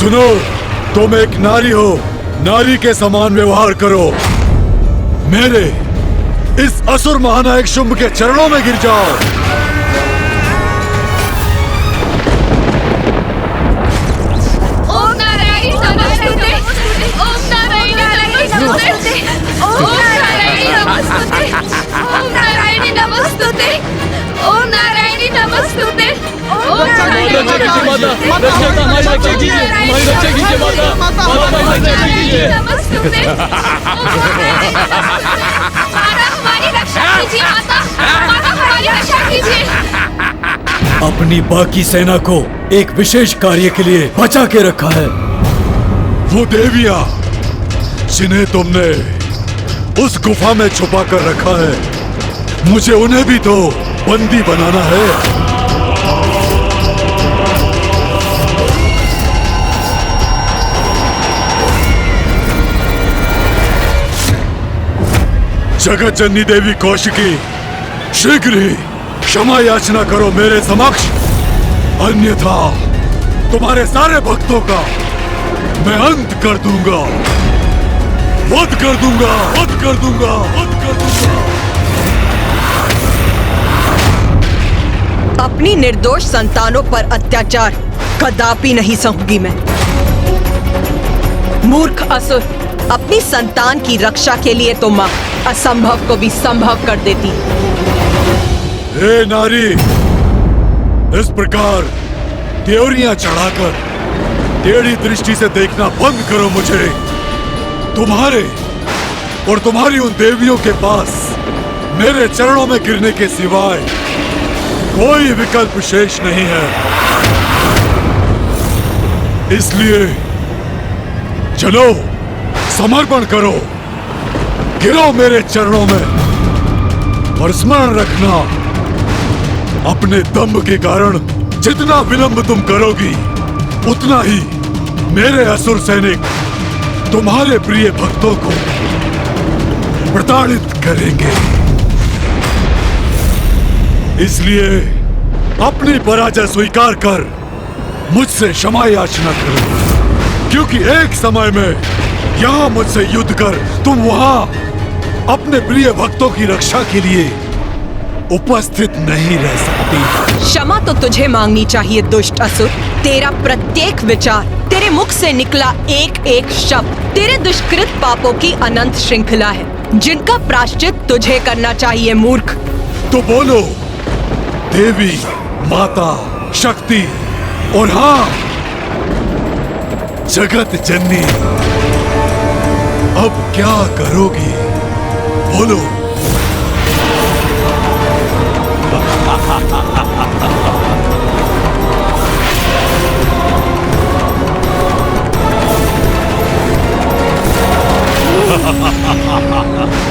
सुनो, तुम एक नारी हो, नारी के समान व्यवहार करो। मेरे इस असुर महानायक शुंभ के चरणों में गिर जाओ। अपनी बाकी सेना को एक विशेष कार्य के लिए बचा के रखा है। वो देवियां जिन्हें तुमने उस गुफा में छुपा कर रखा है, मुझे उन्हें भी तो बंदी बनाना है। जगत जननी देवी कौशिकी, शीघ्र ही क्षमा याचना करो मेरे समक्ष, अन्यथा तुम्हारे सारे भक्तों का मैं अंत कर दूंगा, वध कर दूंगा, वध कर दूंगा, वध कर दूंगा। अपनी निर्दोष संतानों पर अत्याचार कदापि नहीं सहूंगी मैं। मूर्ख असुर, अपनी संतान की रक्षा के लिए तो मां असंभव को भी संभव कर देती। हे नारी, इस प्रकार त्योरियां चढ़ाकर टेढ़ी दृष्टि से देखना बंद करो मुझे। तुम्हारे और तुम्हारी उन देवियों के पास मेरे चरणों में गिरने के सिवाय कोई विकल्प शेष नहीं है। इसलिए चलो, समर्पण करो, गिरो मेरे चरणों में और स्मरण रखना, अपने दम्भ के कारण जितना विलंब तुम करोगी, उतना ही मेरे असुर सैनिक तुम्हारे प्रिय भक्तों को प्रताड़ित करेंगे। इसलिए अपनी पराजय स्वीकार कर मुझसे क्षमा याचना करो, क्योंकि एक समय में यहां मुझसे युद्ध कर तुम वहां अपने प्रिय भक्तों की रक्षा के लिए उपस्थित नहीं रह सकती। क्षमा तो तुझे मांगनी चाहिए दुष्ट असुर। तेरा प्रत्येक विचार, तेरे मुख से निकला एक एक शब्द तेरे दुष्कृत पापों की अनंत श्रृंखला है, जिनका प्रायश्चित तुझे करना चाहिए मूर्ख। तो बोलो देवी, माता, शक्ति और हाँ, जगत जननी, अब क्या करोगी? बोलो।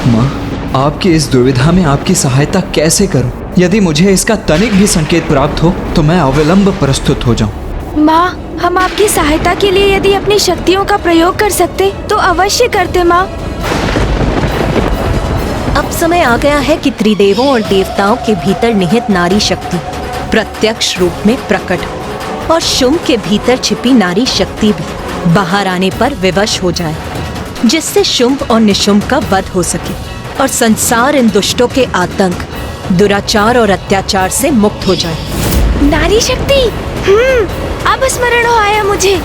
माँ, आपकी इस दुविधा में आपकी सहायता कैसे करूं? यदि मुझे इसका तनिक भी संकेत प्राप्त हो तो मैं अविलंब प्रस्तुत हो जाऊं। माँ, हम आपकी सहायता के लिए यदि अपनी शक्तियों का प्रयोग कर सकते तो अवश्य करते माँ। अब समय आ गया है कि त्रिदेवों और देवताओं के भीतर निहित नारी शक्ति प्रत्यक्ष रूप में प्रकट हो और शुंभ के भीतर छिपी नारी शक्ति भी बाहर आने पर विवश हो जाए, जिससे शुंभ और निशुंभ का वध हो सके और संसार इन दुष्टों के आतंक, दुराचार और अत्याचार से मुक्त हो जाए। नारी शक्ति, अब स्मरण हो आया मुझे।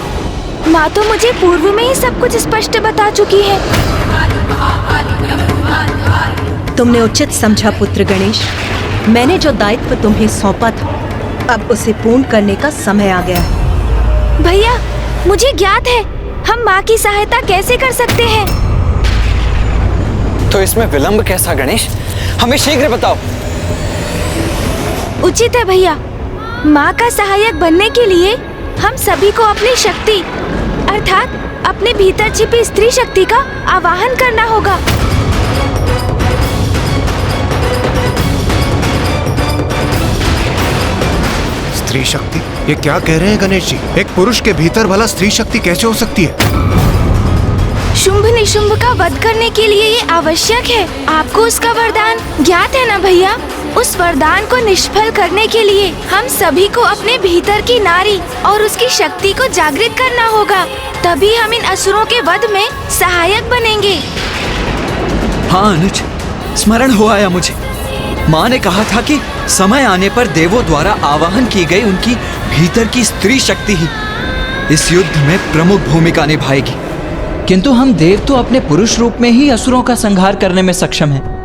माँ तो मुझे पूर्व में ही सब कुछ स्पष्ट बता चुकी है। तुमने उचित समझा पुत्र गणेश। मैंने जो दायित्व तुम्हें सौंपा था, अब उसे पूर्ण करने का समय आ गया है। भैया, मुझे ज्ञात है हम माँ की सहायता कैसे कर सकते हैं। तो इसमें विलंब कैसा गणेश? हमें शीघ्र बताओ। उचित है भैया, माँ का सहायक बनने के लिए हम सभी को अपनी शक्ति अर्थात अपने भीतर छिपी स्त्री शक्ति का आवाहन करना होगा। स्त्री शक्ति? ये क्या कह रहे हैं गणेश जी? एक पुरुष के भीतर भला स्त्री शक्ति कैसे हो सकती है? शुंभ निशुंभ का वध करने के लिए ये आवश्यक है। आपको उसका वरदान ज्ञात है ना भैया? उस वरदान को निष्फल करने के लिए हम सभी को अपने भीतर की नारी और उसकी शक्ति को जागृत करना होगा। तभी हम इन असुरों के वध में सहायक बनेंगे। हाँ अनुज, स्मरण हो आया मुझे। माँ ने कहा था कि समय आने पर देवों द्वारा आवाहन की गई उनकी भीतर की स्त्री शक्ति ही इस युद्ध में प्रमुख भूमिका निभाएगी। किंतु हम देव तो अपने पुरुष रूप में ही असुरों का संहार करने में सक्षम हैं।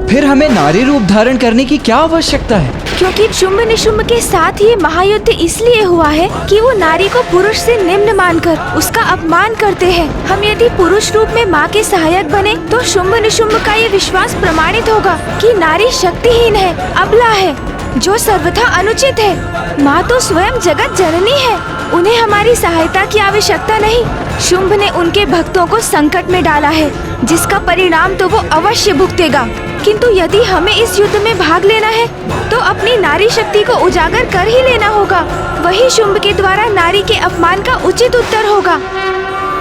फिर हमें नारी रूप धारण करने की क्या आवश्यकता है? क्योंकि शुंभ निशुंभ के साथ ये महायुद्ध इसलिए हुआ है कि वो नारी को पुरुष से निम्न मानकर उसका अपमान करते हैं। हम यदि पुरुष रूप में माँ के सहायक बने तो शुंभ निशुंभ का ये विश्वास प्रमाणित होगा कि नारी शक्तिहीन है, अबला है, जो सर्वथा अनुचित है। माँ तो स्वयं जगत जननी है, उन्हें हमारी सहायता की आवश्यकता नहीं। शुंभ ने उनके भक्तों को संकट में डाला है, जिसका परिणाम तो वो अवश्य भुगतेगा। किंतु यदि हमें इस युद्ध में भाग लेना है तो अपनी नारी शक्ति को उजागर कर ही लेना होगा। वही शुंभ के द्वारा नारी के अपमान का उचित उत्तर होगा।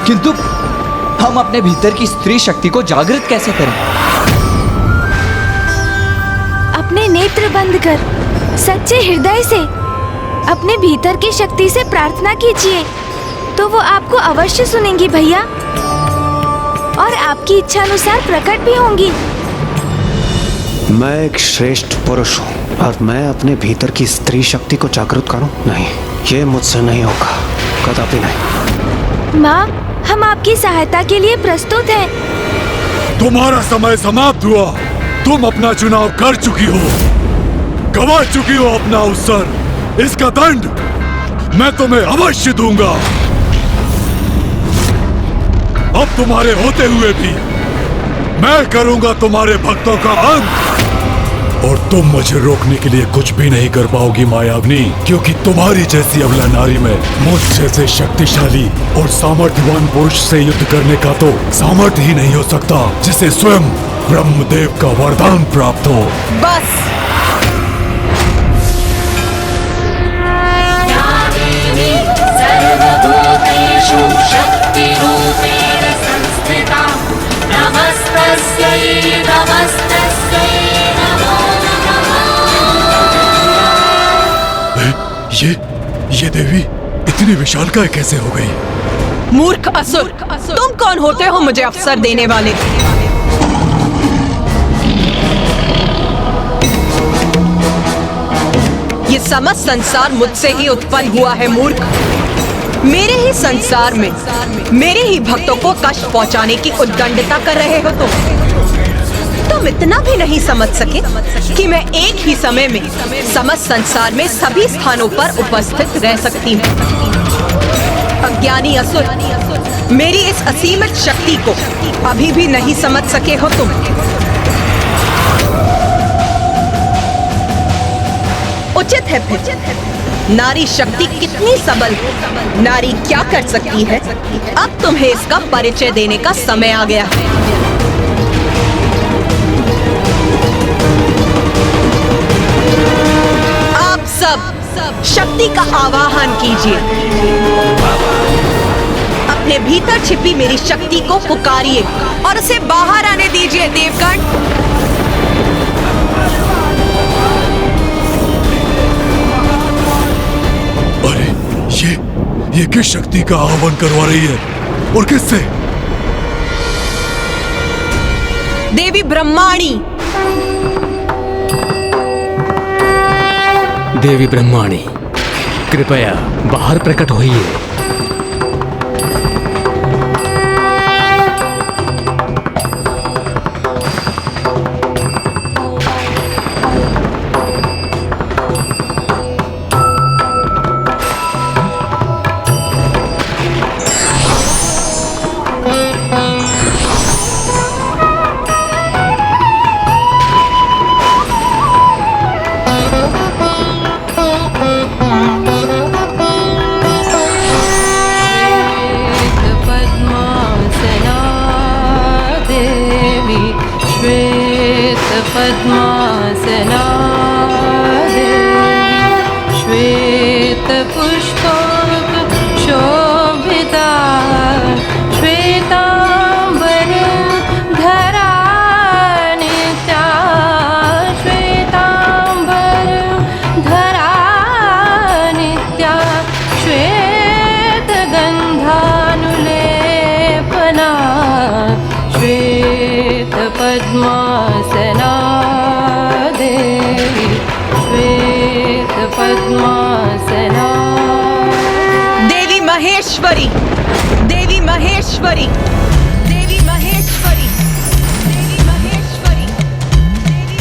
किंतु हम अपने भीतर की स्त्री शक्ति को जागृत कैसे करें? अपने नेत्र बंद कर सच्चे हृदय से अपने भीतर की शक्ति से प्रार्थना कीजिए, तो वो आपको अवश्य सुनेंगी भैया, और आपकी इच्छा अनुसार प्रकट भी होंगी। मैं एक श्रेष्ठ पुरुष हूँ और मैं अपने भीतर की स्त्री शक्ति को जागृत करूँ? नहीं, ये मुझसे नहीं होगा, कदापि नहीं। माँ, हम आपकी सहायता के लिए प्रस्तुत हैं। तुम्हारा समय समाप्त हुआ। तुम अपना चुनाव कर चुकी हो, गवा चुकी हो अपना अवसर। इसका दंड मैं तुम्हें अवश्य दूंगा। अब तुम्हारे होते हुए भी मैं करूंगा तुम्हारे भक्तों का अंत, और तुम मुझे रोकने के लिए कुछ भी नहीं कर पाओगी मायाग्नि, क्योंकि तुम्हारी जैसी अबला नारी में मुझ जैसे शक्तिशाली और सामर्थ्यवान पुरुष से युद्ध करने का तो सामर्थ्य ही नहीं हो सकता, जिसे स्वयं ब्रह्मदेव का वरदान प्राप्त हो। बस ये देवी इतनी विशालकाय कैसे हो गई? मूर्ख असुर, तुम कौन होते हो मुझे अवसर देने वाले? ये समस्त संसार मुझसे ही उत्पन्न हुआ है मूर्ख। मेरे ही संसार में मेरे ही भक्तों को कष्ट पहुंचाने की उद्दंडता कर रहे हो तुम इतना भी नहीं समझ सके कि मैं एक ही समय में समस्त संसार में सभी स्थानों पर उपस्थित रह सकती हूँ। अज्ञानी असुर, मेरी इस असीमित शक्ति को अभी भी नहीं समझ सके हो तुम। उचित है फिर, नारी शक्ति कितनी सबल है, नारी क्या कर सकती है, अब तुम्हें इसका परिचय देने का समय आ गया है। आप सब शक्ति का आवाहन कीजिए, अपने भीतर छिपी मेरी शक्ति को पुकारिए और उसे बाहर आने दीजिए देवगण। अरे ये किस शक्ति का आह्वान करवा रही है और किससे? देवी ब्रह्माणी। देवी ब्रह्माणी, कृपया बाहर प्रकट होइए। पद्मासना देवी श्वेत पुष्पक शोभिता श्वेतांबर धरा नित्या श्वेतांबर पद्मासना देवी श्वेत पद्मासना। देवी महेश्वरी, देवी महेश्वरी, देवी महेश्वरी, देवी महेश्वरी, देवी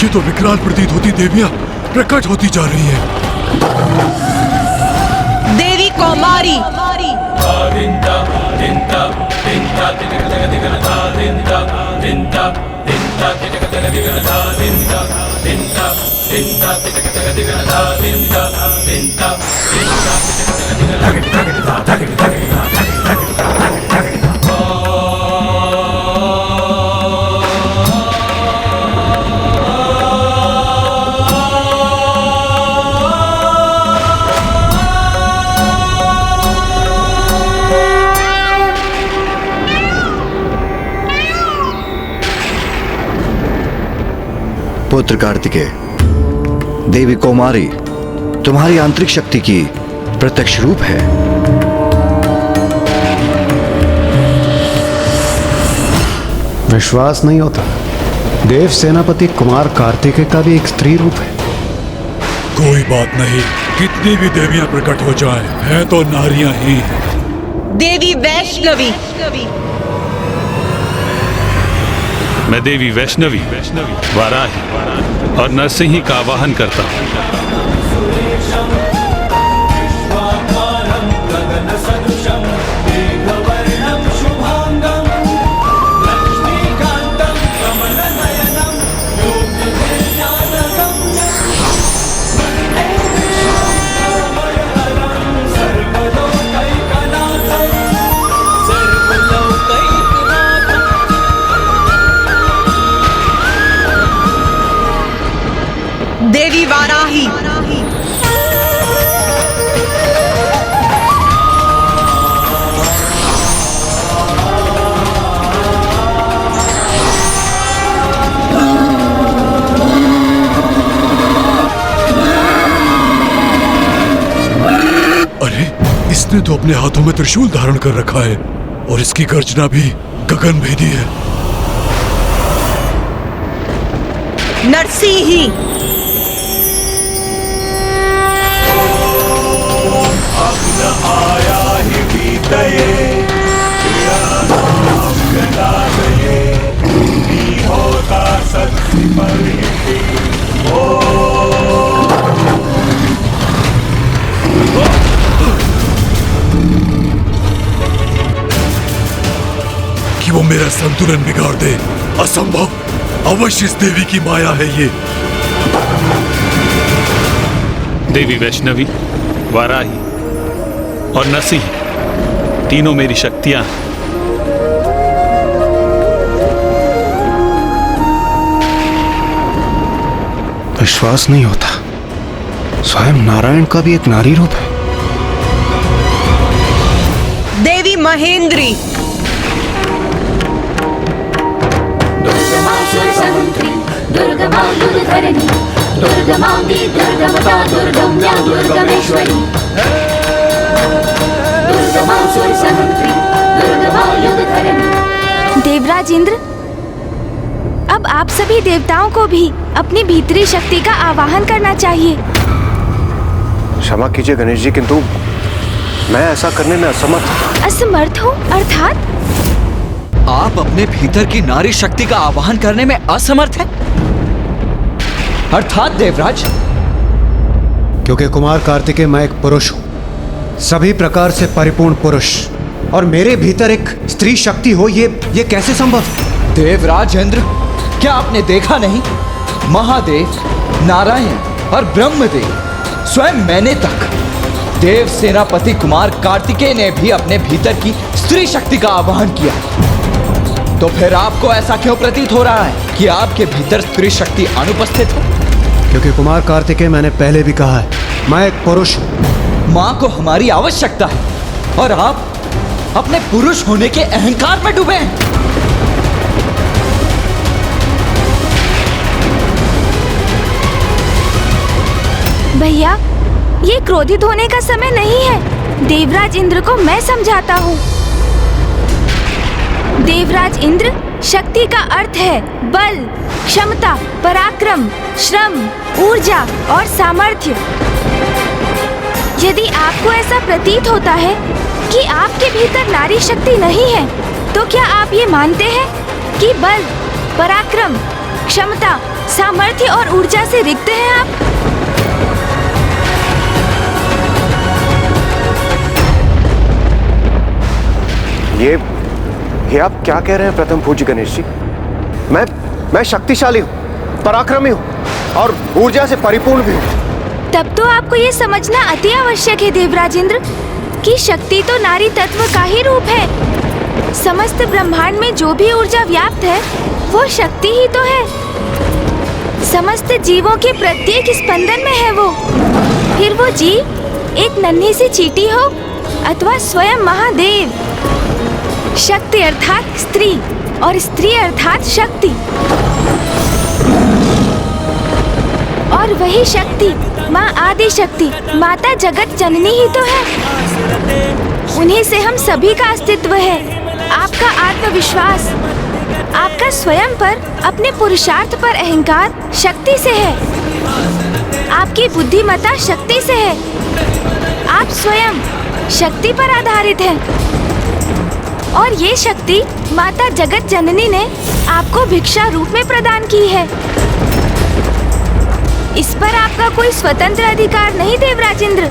ये तो विकराल प्रतीत होती देवियां प्रकट होती जा रही हैं। देवी कौमारी, पुत्र कार्तिकेय, देवी कौमारी तुम्हारी आंतरिक शक्ति की प्रत्यक्ष रूप है। विश्वास नहीं होता, देव सेनापति कुमार कार्तिकेय का भी एक स्त्री रूप है। कोई बात नहीं, कितनी भी देवियां प्रकट हो जाएं, हैं तो नारियां ही। देवी वैष्णवी, मैं देवी वैष्णवी, वाराही और नरसिंही का आवाहन करता हूँ। देवी वाराही, अरे इसने तो अपने हाथों में त्रिशूल धारण कर रखा है और इसकी गर्जना भी गगनभेदी है। नरसिंही, कि वो मेरा संतुलन बिगाड़ दे, असंभव। अवश्य इस देवी की माया है ये। देवी वैष्णवी, वाराही और नरसिंही तीनों मेरी शक्तियां हैं। विश्वास नहीं होता, स्वयं नारायण का भी एक नारी रूप है। देवी महेंद्री, देवराज इंद्र, अब आप सभी देवताओं को भी अपनी भीतरी शक्ति का आवाहन करना चाहिए। क्षमा कीजिए गणेश जी, किंतु मैं ऐसा करने में असमर्थ हूं। असमर्थ हो अर्थात? आप अपने भीतर की नारी शक्ति का आवाहन करने में असमर्थ हैं? अर्थात देवराज? क्योंकि कुमार कार्तिकेय मैं एक पुरुष हूं, सभी प्रकार से परिपूर्ण पुरुष, और मेरे भीतर एक स्त्री शक्ति हो, ये कैसे संभव? देवराज इंद्र, क्या आपने देखा नहीं? महादेव, नारायण और ब्रह्मदेव, स्वयं मैंने तक, देव सेनापति कुमार कार्तिकेय ने भी अपने भीतर की स्त्री शक्ति का आवाहन किया। तो फिर आपको ऐसा क्यों प्रतीत हो रहा है कि आपके भीतर स्त्री शक्ति अनुपस्थित है? क्योंकि कुमार कार्तिकेय, मैंने पहले भी कहा है, मैं एक पुरुष हूं। माँ को हमारी आवश्यकता है और आप अपने पुरुष होने के अहंकार में डूबे हैं। भैया, ये क्रोधित होने का समय नहीं है। देवराज इंद्र को मैं समझाता हूँ। देवराज इंद्र, शक्ति का अर्थ है बल, क्षमता, पराक्रम, श्रम, ऊर्जा और सामर्थ्य। यदि आपको ऐसा प्रतीत होता है कि आपके भीतर नारी शक्ति नहीं है, तो क्या आप ये मानते हैं कि बल, पराक्रम, क्षमता, सामर्थ्य और ऊर्जा से रिक्त हैं आप? ये आप क्या कह रहे हैं प्रथम पूज्य गणेश जी? मैं शक्तिशाली हूँ, पराक्रमी हूँ और ऊर्जा से परिपूर्ण भी हूँ। तब तो आपको ये समझना अति आवश्यक है देवराज इंद्र कि शक्ति तो नारी तत्व का ही रूप है। समस्त ब्रह्मांड में जो भी ऊर्जा व्याप्त है वो शक्ति ही तो है। समस्त जीवों के प्रत्येक स्पंदन में है वो। फिर वो जीव एक नन्ही सी चींटी हो अथवा स्वयं महादेव। शक्ति अर्थात स्त्री और स्त्री अर्थात शक्ति, और वही शक्ति माँ आदि शक्ति, माता जगत जननी ही तो है। उन्हीं से हम सभी का अस्तित्व है। आपका आत्मविश्वास, आपका स्वयं पर, अपने पुरुषार्थ पर अहंकार शक्ति से है। आपकी बुद्धिमत्ता शक्ति से है। आप स्वयं शक्ति पर आधारित हैं। और ये शक्ति माता जगत जननी ने आपको भिक्षा रूप में प्रदान की है। इस पर आपका कोई स्वतंत्र अधिकार नहीं देवराज इंद्र।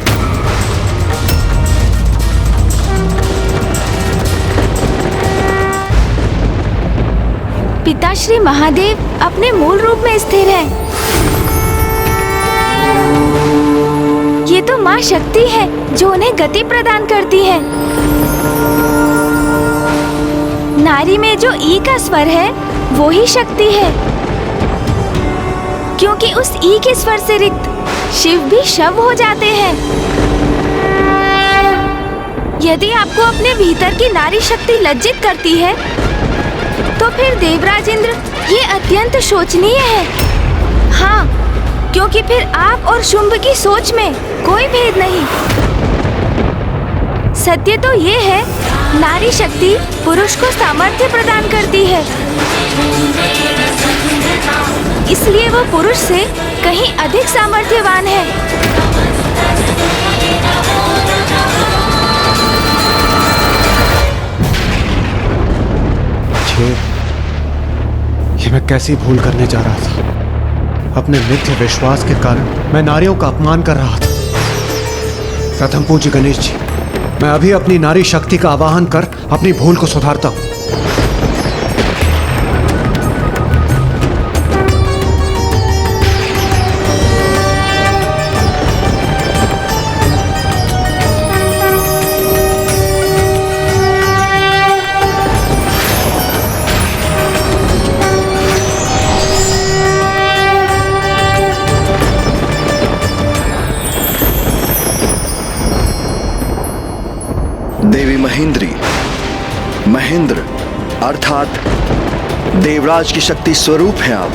पिता श्री महादेव अपने मूल रूप में स्थिर हैं। ये तो माँ शक्ति है जो उन्हें गति प्रदान करती है। नारी में जो ई का स्वर है वो ही शक्ति है, क्योंकि उस ई के स्वर से रिक्त शिव भी शव हो जाते हैं। यदि आपको अपने भीतर की नारी शक्ति लज्जित करती है तो फिर देवराज इंद्र ये अत्यंत शोचनीय है। हाँ, क्योंकि फिर आप और शुंभ की सोच में कोई भेद नहीं। सत्य तो ये है, नारी शक्ति पुरुष को सामर्थ्य प्रदान करती है, इसलिए वो पुरुष से कहीं अधिक सामर्थ्यवान है। ये मैं कैसी भूल करने जा रहा था। अपने मिथ्य विश्वास के कारण मैं नारियों का अपमान कर रहा था। प्रथम पूज्य गणेश जी, मैं अभी अपनी नारी शक्ति का आवाहन कर अपनी भूल को सुधारता हूँ। देवी महेंद्र अर्थात देवराज की शक्ति स्वरूप है आप।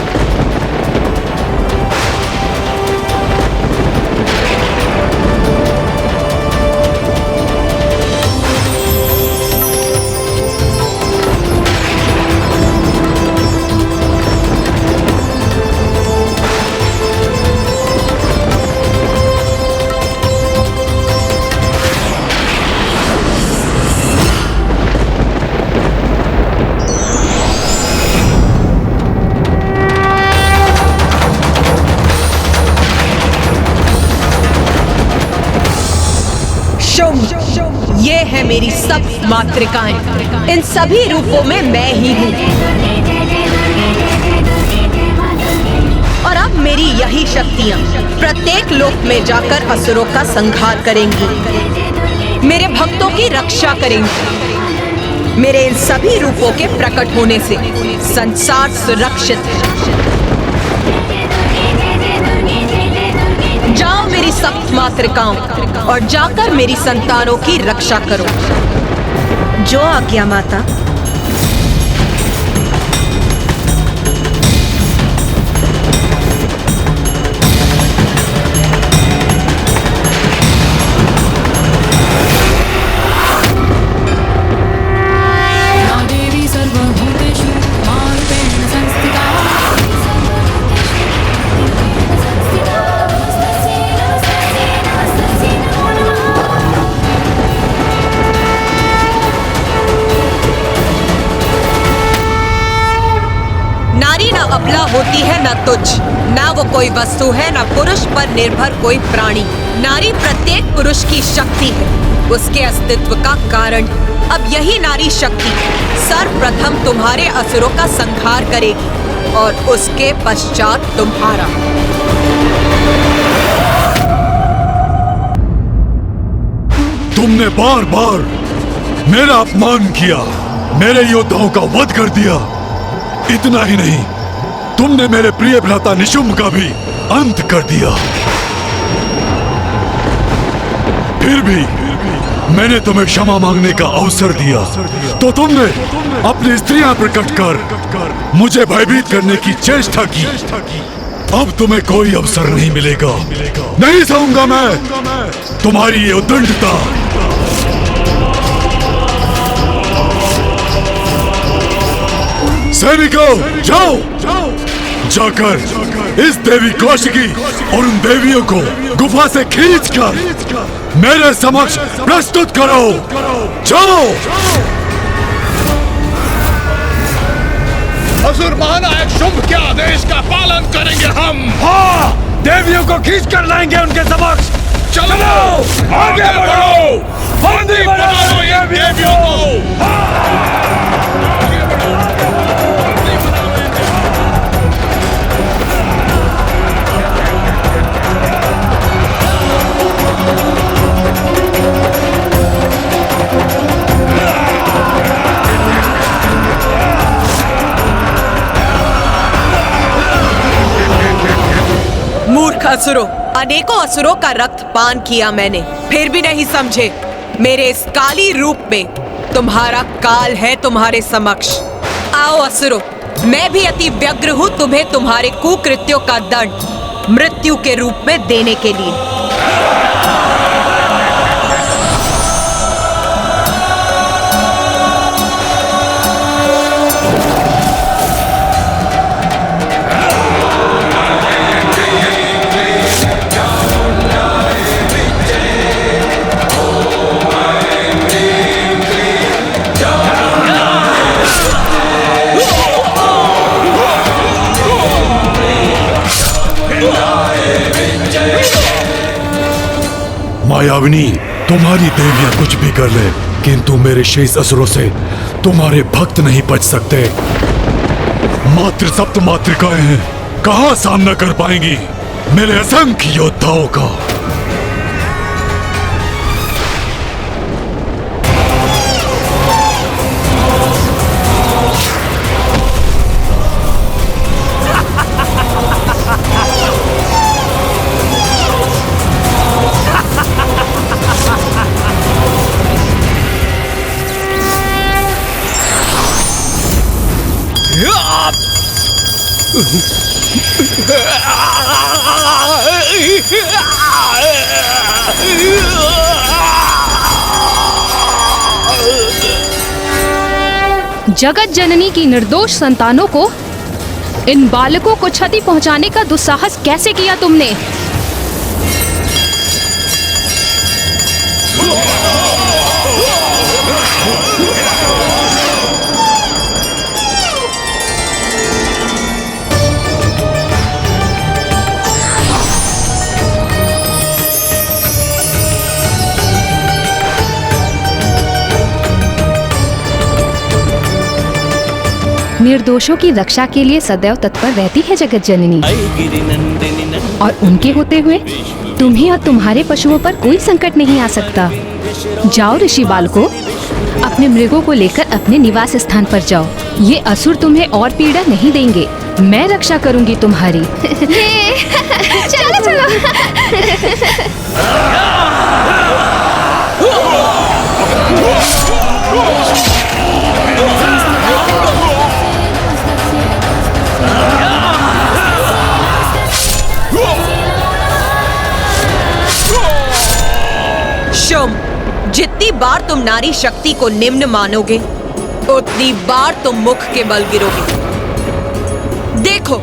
शुभ। ये है मेरी सब मातृकाएं। इन सभी रूपों में मैं ही हूँ। और अब मेरी यही शक्तियाँ प्रत्येक लोक में जाकर असुरों का संहार करेंगी, मेरे भक्तों की रक्षा करेंगी। मेरे इन सभी रूपों के प्रकट होने से संसार सुरक्षित है। जाओ मेरी सप्त मातृकाओं और जाकर मेरी संतानों की रक्षा करो। जो आज्ञा माता। अबला होती है न तुच्छ, ना वो कोई वस्तु है, न पुरुष पर निर्भर कोई प्राणी। नारी प्रत्येक पुरुष की शक्ति है, उसके अस्तित्व का कारण। अब यही नारी शक्ति सर्वप्रथम तुम्हारे असुरों का संहार करेगी और उसके पश्चात तुम्हारा। तुमने बार बार मेरा अपमान किया, मेरे योद्धाओं का वध कर दिया। इतना ही नहीं, तुमने मेरे प्रिय भ्राता निशुंभ का भी अंत कर दिया। फिर भी मैंने तुम्हें क्षमा मांगने का अवसर दिया, तो तुमने अपनी स्त्रियां प्रकट कर मुझे भयभीत करने की चेष्टा की। अब तुम्हें कोई अवसर नहीं मिलेगा। नहीं सहूंगा मैं तुम्हारी ये उद्दंडता। सैनिकों, जाओ जाकर इस देवी कौशिकी और उन देवियों को गुफा से खींचकर मेरे समक्ष प्रस्तुत करो। जाओ। असुर महानायक शुंभ के आदेश का पालन करेंगे हम। हाँ, देवियों को खींच कर लाएंगे उनके समक्ष। चलो आगे बढ़ो, बंदी बनाओ ये देवियों को। मूर्ख असुरों, अनेकों असुरों का रक्त पान किया मैंने, फिर भी नहीं समझे। मेरे इस काली रूप में तुम्हारा काल है तुम्हारे समक्ष। आओ असुरों, मैं भी अति व्यग्र हूँ तुम्हें तुम्हारे कुकृत्यों का दंड मृत्यु के रूप में देने के लिए। मायाविनी, तुम्हारी देवियां कुछ भी कर ले, किंतु मेरे शेष असुरों से तुम्हारे भक्त नहीं बच सकते। मात्र सप्त मातृकाएं हैं, कहां सामना कर पाएंगी मेरे असंख्य योद्धाओं का। जगत जननी की निर्दोष संतानों को, इन बालकों को क्षति पहुंचाने का दुस्साहस कैसे किया तुमने? निर्दोषों की रक्षा के लिए सदैव तत्पर रहती है जगत जननी, और उनके होते हुए तुम्हें और तुम्हारे पशुओं पर कोई संकट नहीं आ सकता। जाओ ऋषि बालको, अपने मृगों को लेकर अपने निवास स्थान पर जाओ। ये असुर तुम्हें और पीड़ा नहीं देंगे। मैं रक्षा करूंगी तुम्हारी। चलो चलो। शुंभ, जितनी बार तुम नारी शक्ति को निम्न मानोगे, उतनी बार तुम मुख के बल गिरोगे। देखो,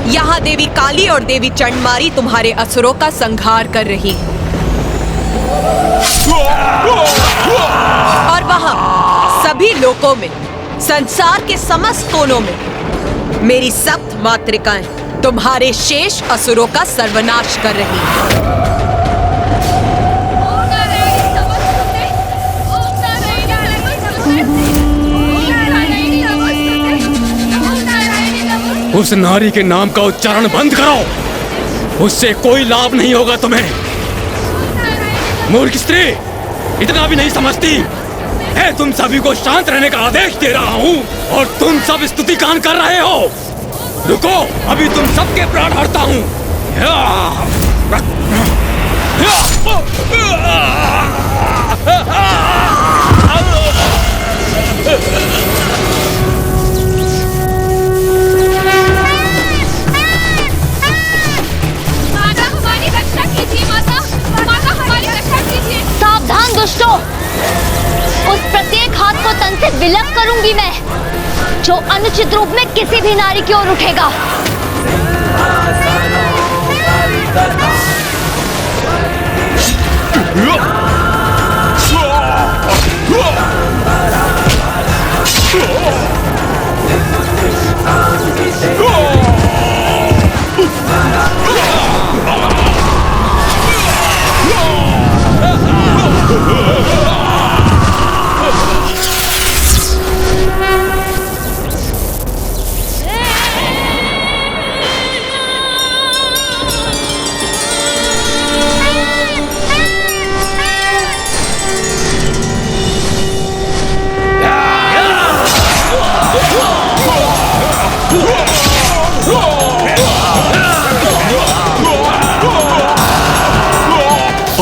यहाँ देवी काली और देवी चंडमारी तुम्हारे असुरों का संहार कर रही है। और वहाँ सभी लोकों में, संसार के समस्त कोनों में मेरी सप्त मातृकाएं तुम्हारे शेष असुरों का सर्वनाश कर रही हैं। उस नारी के नाम का उच्चारण बंद करो, उससे कोई लाभ नहीं होगा तुम्हें। मूर्ख स्त्री, इतना भी नहीं समझती है। तुम सभी को शांत रहने का आदेश दे रहा हूँ और तुम सब स्तुति गान कर रहे हो। रुको, अभी तुम सबके प्राण हरता हूँ। सावधान दुष्टों, उस प्रत्येक हाथ को तन से विलग करूंगी मैं, जो अनुचित रूप में किसी भी नारी की ओर उठेगा।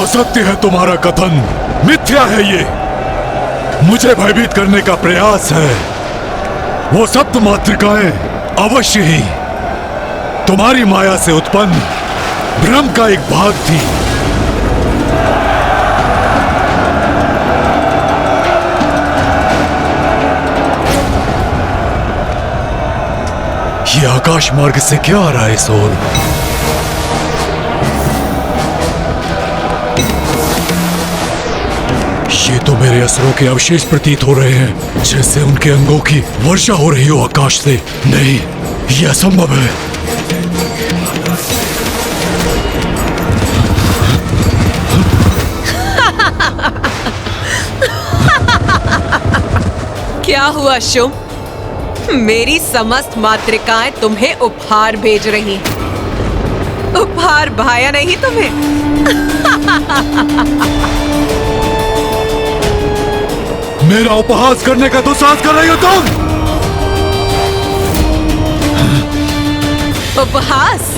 असत्य है तुम्हारा कथन, मिथ्या है ये। मुझे भयभीत करने का प्रयास है। वो सप्त मातृकाएं अवश्य ही तुम्हारी माया से उत्पन्न भ्रम का एक भाग थी। ये आकाश मार्ग से क्या आ रहा है सोल? ये तो मेरे असुरों के अवशेष प्रतीत हो रहे हैं, जैसे उनके अंगों की वर्षा हो रही हो आकाश से। नहीं, यह असंभव है। क्या हुआ शुंभ? मेरी समस्त मातृकाएं तुम्हें उपहार भेज रही हैं। उपहार भाया नहीं तुम्हें? मेरा उपहास करने का दुस्साहस कर रही हो तुम? उपहास?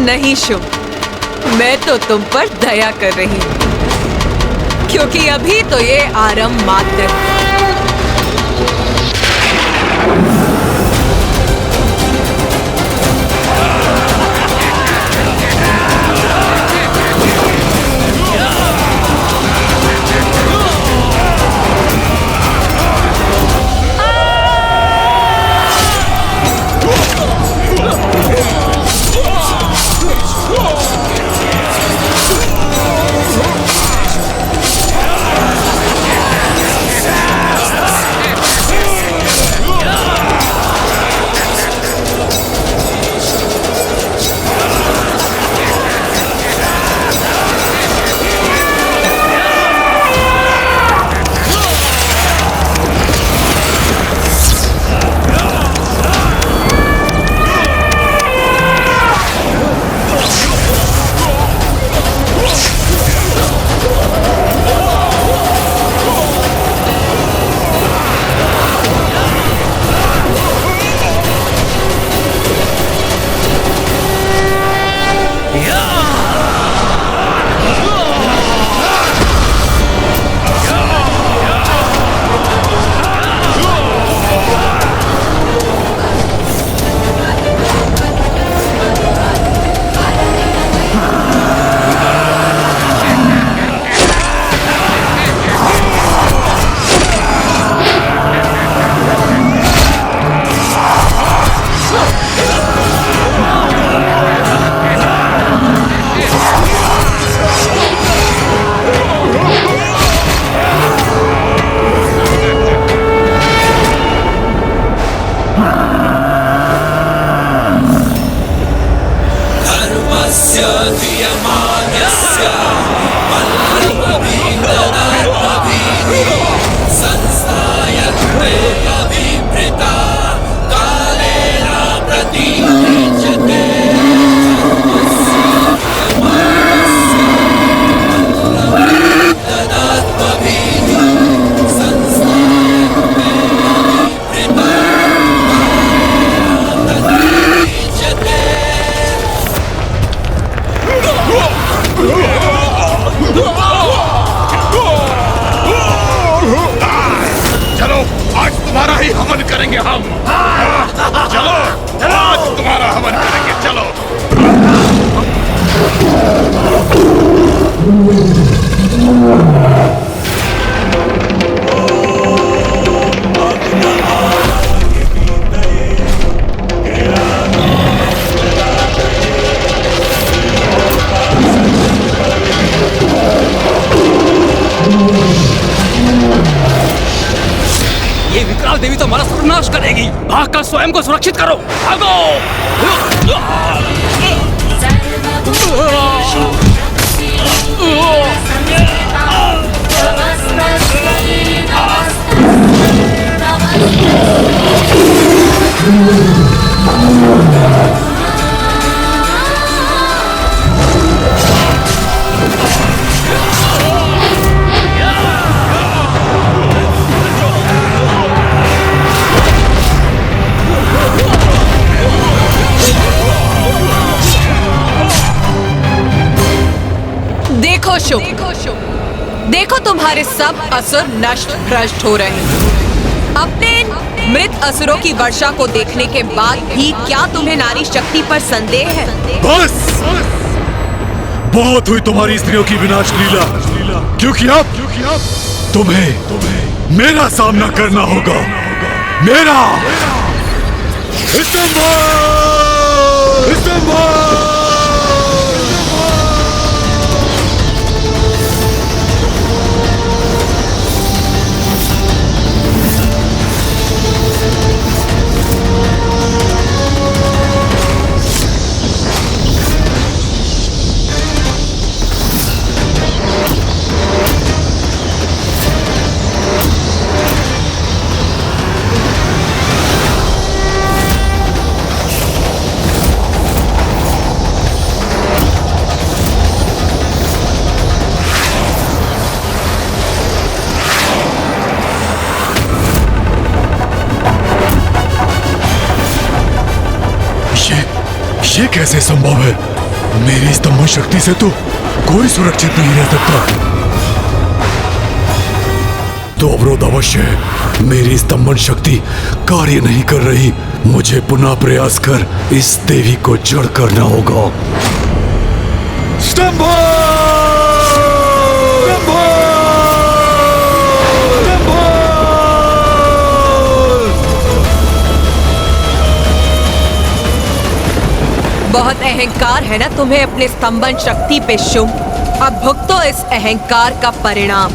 नहीं शुंभ, मैं तो तुम पर दया कर रही हूं, क्योंकि अभी तो ये आरंभ मात्र है। देवी तो हमारा सर्वनाश करेगी। भागकर स्वयं को सुरक्षित करो, भागो। देखो शुभ, देखो तुम्हारे सब असुर नष्ट भ्रष्ट हो रहे हैं। अपने इन मृत असुरों की वर्षा को देखने के बाद भी क्या तुम्हें नारी शक्ति पर संदेह है? बस बहुत हुई तुम्हारी स्त्रियों की विनाश लीला, क्योंकि अब तुम्हें मेरा सामना करना होगा। मेरा ये कैसे संभव है? मेरी स्तंभन शक्ति से तो कोई सुरक्षित नहीं रह सकता। तो अवरोध अवश्य है। मेरी स्तंभन शक्ति कार्य नहीं कर रही। मुझे पुनः प्रयास कर इस देवी को जड़ करना होगा। बहुत अहंकार है ना तुम्हें अपने स्तंभन शक्ति पे शुभ। अब भुगतो इस अहंकार का परिणाम।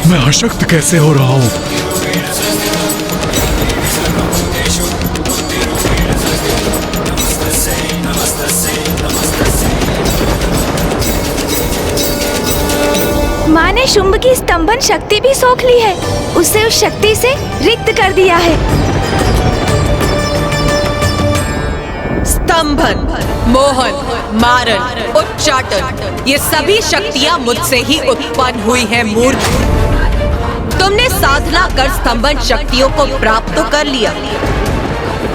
मैं अशक्त कैसे हो रहा हूं? माँ ने शुंभ की स्तंभन शक्ति भी सोख ली है। उसे उस शक्ति से रिक्त कर दिया है। स्तंभन, मोहन, मारण, उच्चाटन, ये सभी शक्तियां मुझसे ही उत्पन्न हुई हैं मूर्ख। तुमने साधना कर स्तंभन शक्तियों को प्राप्त तो कर लिया,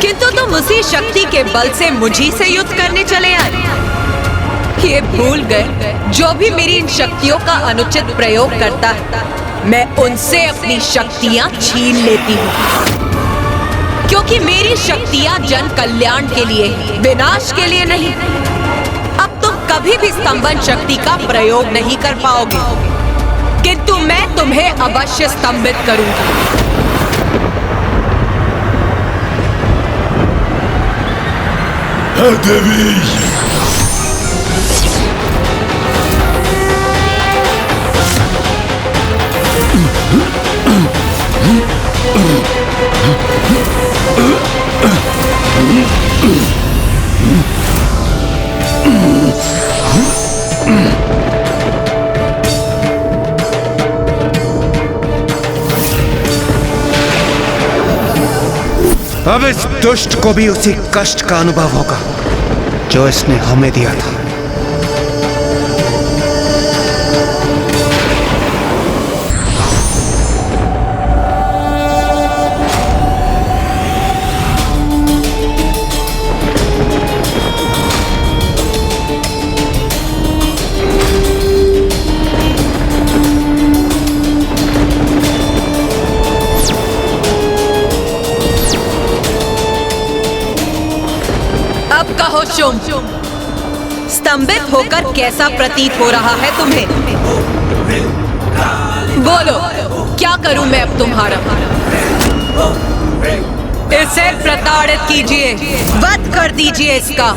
किंतु तुम उसी शक्ति के बल से मुझी से युद्ध करने चले आए। ये भूल गए जो भी मेरी इन शक्तियों का अनुचित प्रयोग करता है, मैं उनसे अपनी शक्तियां छीन लेती हूँ, क्योंकि मेरी शक्तियां जन कल्याण के लिए, विनाश के लिए नहीं। अब तुम कभी भी स्तंभन शक्ति का प्रयोग नहीं कर पाओगे, किंतु मैं तुम्हें अवश्य स्तंभित करूंगी। देवी, अब इस दुष्ट को भी उसी कष्ट का अनुभव होगा जो इसने हमें दिया था। अब कहो शुंभ, स्तंभित होकर कैसा प्रतीत हो रहा है तुम्हें? बोलो, क्या करूं मैं अब तुम्हारा? इसे प्रताड़ित कीजिए, वध कर दीजिए इसका।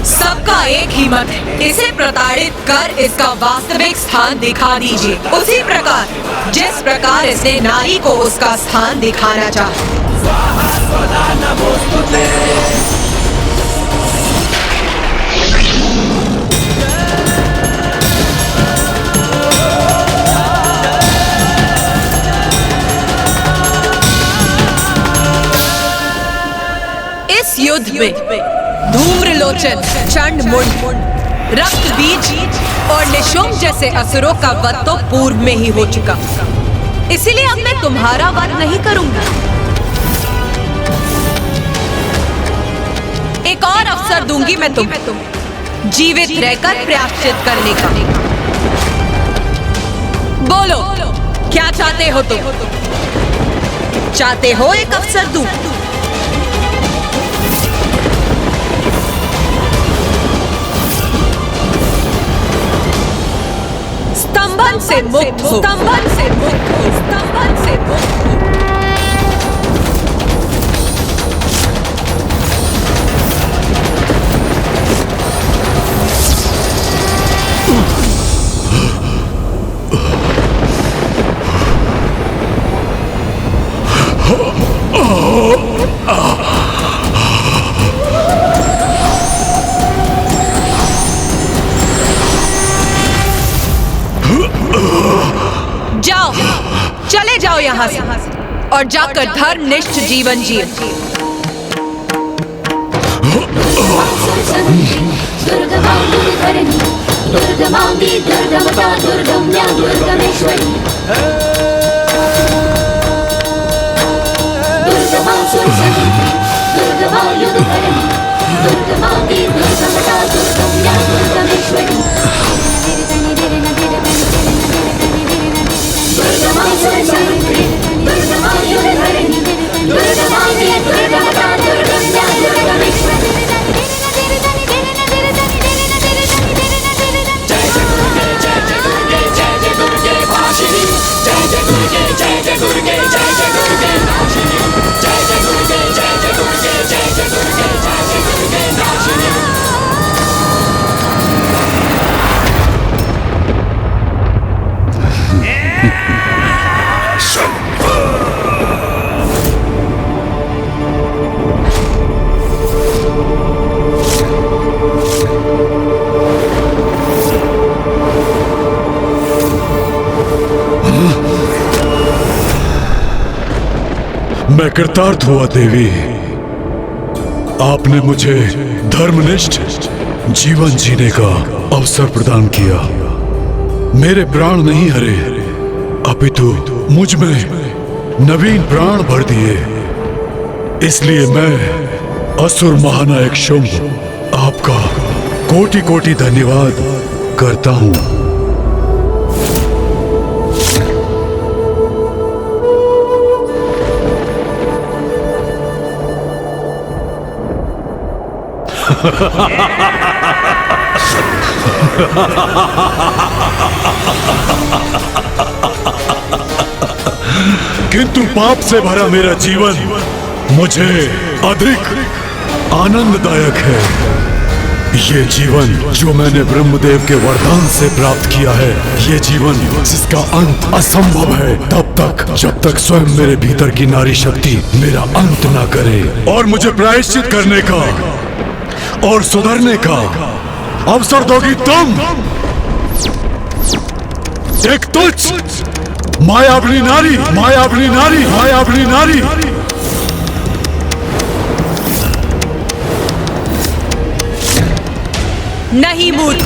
सबका एक ही मत है, इसे प्रताड़ित कर इसका वास्तविक स्थान दिखा दीजिए, उसी प्रकार जिस प्रकार इसने नारी को उसका स्थान दिखाना चाहा। इस युद्ध में धूम्रलोचन, चंडमुंड, रक्त बीज और निशुंभ जैसे असुरों का वध तो पूर्व में ही हो चुका, इसीलिए अब मैं तुम्हारा वध नहीं करूंगा। एक और अवसर दूंगी मैं तुम्हें जीवित रहकर प्रायश्चित करने का। बोलो, क्या चाहते हो तुम? चाहते हो एक अवसर दूं? स्तंभन से मुक्त हो, स्तंभन से मुक्त हो, स्तंभन से मुक्त हो। जाओ, चले जाओ यहाँ से और जाकर धर्मनिष्ठ जीवन जिए। दुर्गमांगी दुर्गमता दुर्गम्या दुर्गमेश्वरी दुर्गमां सुरसती दुर्गमां युद्धकरणी दुर्गमांगी दुर्गमता दुर्गम्या दुर्गमेश्वरी दुर्गमां सुरसती दुर्गमां युद्धकरणी दुर्गमांगी दुर्गमता दुर्गम्या दुर्गमेश्वरी मैं कृतार्थ हुआ देवी, आपने मुझे धर्मनिष्ठ जीवन जीने का अवसर प्रदान किया। मेरे प्राण नहीं हरे, अपितु मुझ में नवीन प्राण भर दिए। इसलिए मैं असुर महानायक शुंभ आपका कोटि कोटि धन्यवाद करता हूं। किंतु पाप से भरा मेरा जीवन मुझे अधिक आनंददायक है। ये जीवन जो मैंने ब्रह्मदेव के वरदान से प्राप्त किया है, ये जीवन जिसका अंत असंभव है तब तक जब तक स्वयं मेरे भीतर की नारी शक्ति मेरा अंत ना करे और मुझे प्रायश्चित करने का और सुधरने का अवसर दोगी तुम। एक तुच्छ मायावनी नारी, मायावनी नारी, मायावनी नारी। नहीं मूर्ख,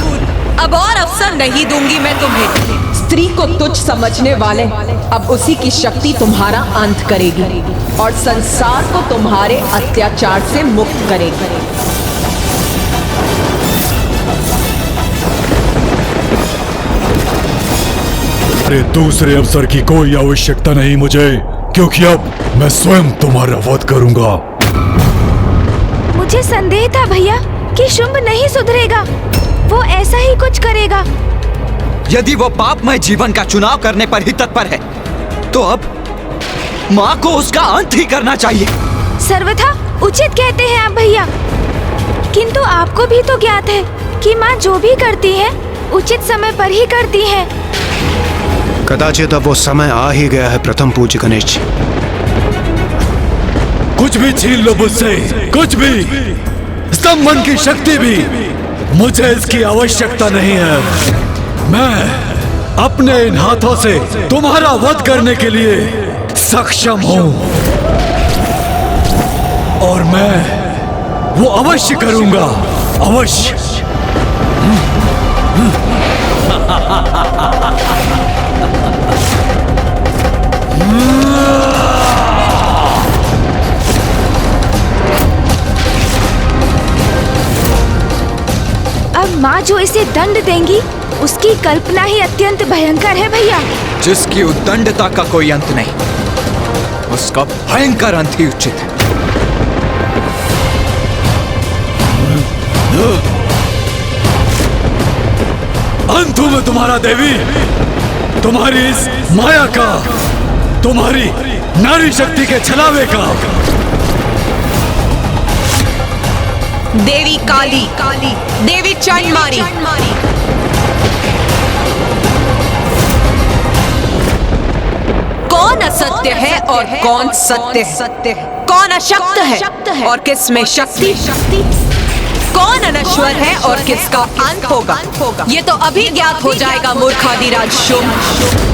अब और अवसर नहीं दूंगी मैं तुम्हें। स्त्री को तुच्छ समझने वाले अब उसी की शक्ति तुम्हारा अंत करेगी और संसार को तुम्हारे अत्याचार से मुक्त करेगी। अरे दूसरे अवसर की कोई आवश्यकता नहीं मुझे, क्योंकि अब मैं स्वयं तुम्हारा वध करूंगा। मुझे संदेह था भैया कि शुंभ नहीं सुधरेगा, वो ऐसा ही कुछ करेगा। यदि वो पापमय जीवन का चुनाव करने पर ही तत्पर है, तो अब माँ को उसका अंत ही करना चाहिए। सर्वथा उचित कहते हैं आप भैया, किंतु आपको भी तो ज्ञात है कि माँ जो भी करती है उचित समय पर ही करती है। कदाचित अब वो समय आ ही गया है प्रथम पूज्य गणेश जी। कुछ भी छीन लो मुझसे, कुछ भी, स्तंभन की शक्ति भी, मुझे इसकी आवश्यकता नहीं है। मैं अपने इन हाथों से तुम्हारा वध करने के लिए सक्षम हूं और मैं वो अवश्य करूंगा, अवश्य। अब माँ जो इसे दंड देंगी उसकी कल्पना ही अत्यंत भयंकर है भैया। जिसकी उद्दंडता का कोई अंत नहीं, उसका भयंकर अंत ही उचित है। अंत हूं मैं तुम्हारा देवी, तुम्हारी इस माया का, तुम्हारी नारी शक्ति के छलावे का। देवी काली, देवी चंडमारी, कौन असत्य है और कौन सत्य है? कौन अशक्त है और किस में शक्ति? कौन अनश्वर है और किसका अंत होगा? ये तो अभी ज्ञात हो जाएगा मूर्खादिराज शुंभ।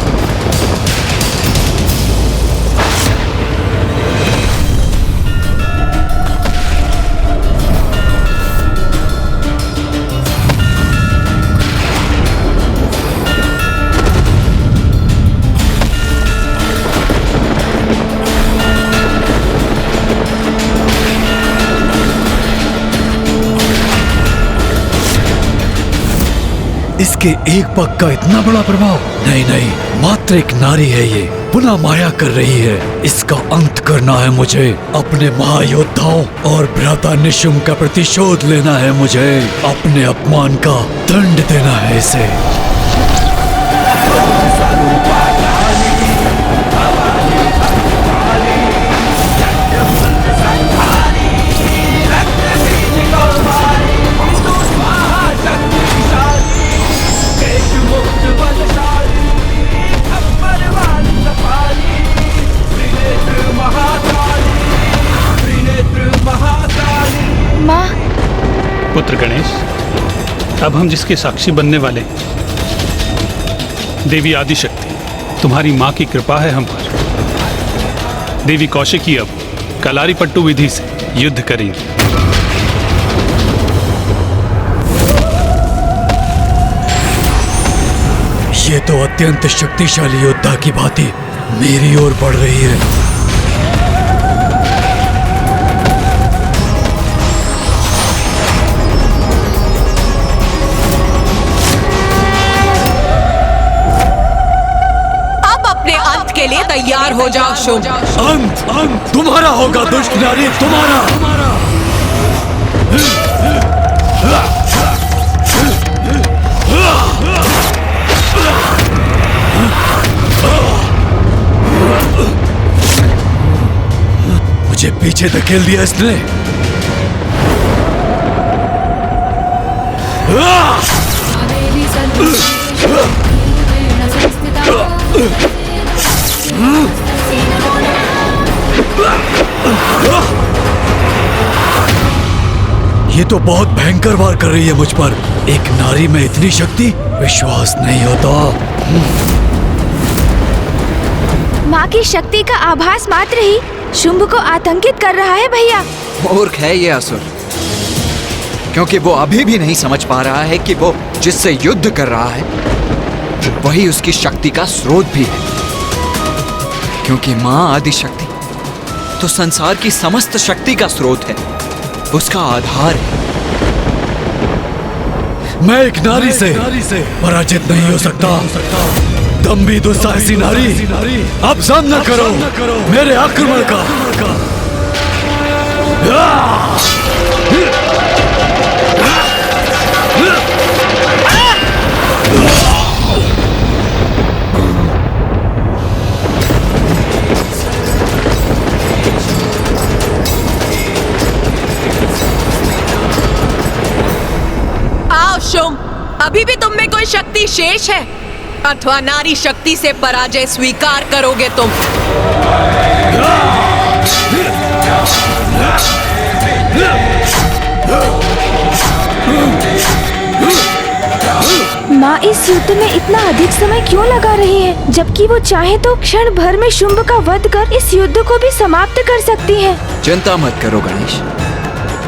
इसके एक पग का इतना बड़ा प्रभाव? नहीं, मात्र एक नारी है ये, पुनः माया कर रही है। इसका अंत करना है मुझे। अपने महायोद्धाओं और भ्राता निशुंभ का प्रतिशोध लेना है मुझे। अपने अपमान का दंड देना है इसे। पुत्र गणेश, अब हम जिसके साक्षी बनने वाले हैं, देवी आदिशक्ति, तुम्हारी माँ की कृपा है हम पर। देवी कौशिकी अब कलारीपट्टू विधि से युद्ध करेंगी। ये तो अत्यंत शक्तिशाली योद्धा की भांति मेरी ओर बढ़ रही है। के लिए तैयार हो जाओ शुंभ। अंत तुम्हारा होगा दुष्ट नारी, तुम्हारा। मुझे पीछे धकेल दिया इसने। ये तो बहुत भयंकर वार कर रही है मुझ पर। एक नारी में इतनी शक्ति, विश्वास नहीं होता। माँ की शक्ति का आभास मात्र ही शुंभ को आतंकित कर रहा है भैया। मूर्ख है ये असुर, क्योंकि वो अभी भी नहीं समझ पा रहा है कि वो जिससे युद्ध कर रहा है वही उसकी शक्ति का स्रोत भी है। क्योंकि माँ आदिशक्ति तो संसार की समस्त शक्ति का स्रोत है, उसका आधार है। मैं एक नारी से पराजित नहीं हो सकता। तुम भी दुस्साहसी नारी, अब सामना करो मेरे आक्रमण का। अभी भी तुम में कोई शक्ति शेष है अथवा नारी शक्ति से पराजय स्वीकार करोगे तुम? माँ इस युद्ध में इतना अधिक समय क्यों लगा रही है, जबकि वो चाहे तो क्षण भर में शुंभ का वध कर इस युद्ध को भी समाप्त कर सकती है। चिंता मत करो गणेश,